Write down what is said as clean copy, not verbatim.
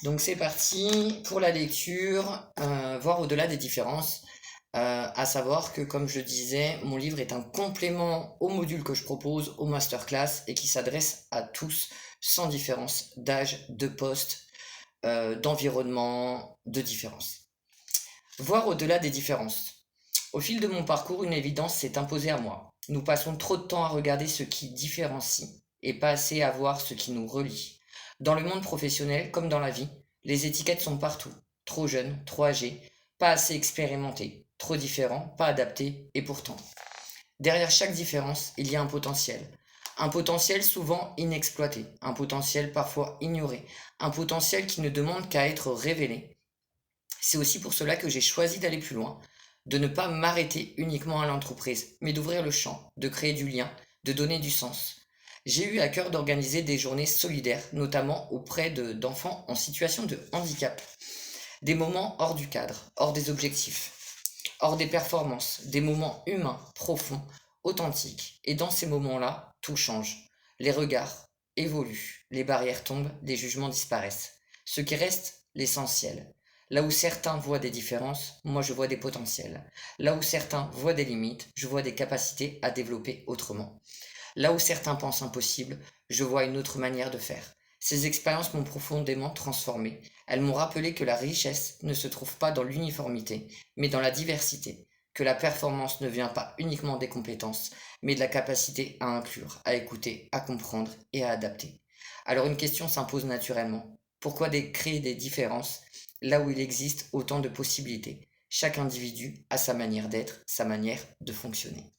Donc c'est parti pour la lecture, voir au-delà des différences, à savoir que comme je disais, mon livre est un complément au module que je propose, au masterclass, et qui s'adresse à tous, sans différence d'âge, de poste, d'environnement, de différence. Voir au-delà des différences. Au fil de mon parcours, une évidence s'est imposée à moi. Nous passons trop de temps à regarder ce qui différencie et pas assez à voir ce qui nous relie. Dans le monde professionnel comme dans la vie, les étiquettes sont partout. Trop jeune, trop âgé, pas assez expérimenté, trop différent, pas adapté, et pourtant. Derrière chaque différence, il y a un potentiel. Un potentiel souvent inexploité, un potentiel parfois ignoré, un potentiel qui ne demande qu'à être révélé. C'est aussi pour cela que j'ai choisi d'aller plus loin, de ne pas m'arrêter uniquement à l'entreprise, mais d'ouvrir le champ, de créer du lien, de donner du sens. J'ai eu à cœur d'organiser des journées solidaires, notamment auprès d'enfants en situation de handicap. Des moments hors du cadre, hors des objectifs, hors des performances, des moments humains, profonds, authentiques. Et dans ces moments-là, tout change. Les regards évoluent, les barrières tombent, les jugements disparaissent. Ce qui reste, l'essentiel. Là où certains voient des différences, moi je vois des potentiels. Là où certains voient des limites, je vois des capacités à développer autrement. Là où certains pensent impossible, je vois une autre manière de faire. Ces expériences m'ont profondément transformé. Elles m'ont rappelé que la richesse ne se trouve pas dans l'uniformité, mais dans la diversité, que la performance ne vient pas uniquement des compétences, mais de la capacité à inclure, à écouter, à comprendre et à adapter. Alors une question s'impose naturellement. Pourquoi créer des différences là où il existe autant de possibilités? Chaque individu a sa manière d'être, sa manière de fonctionner.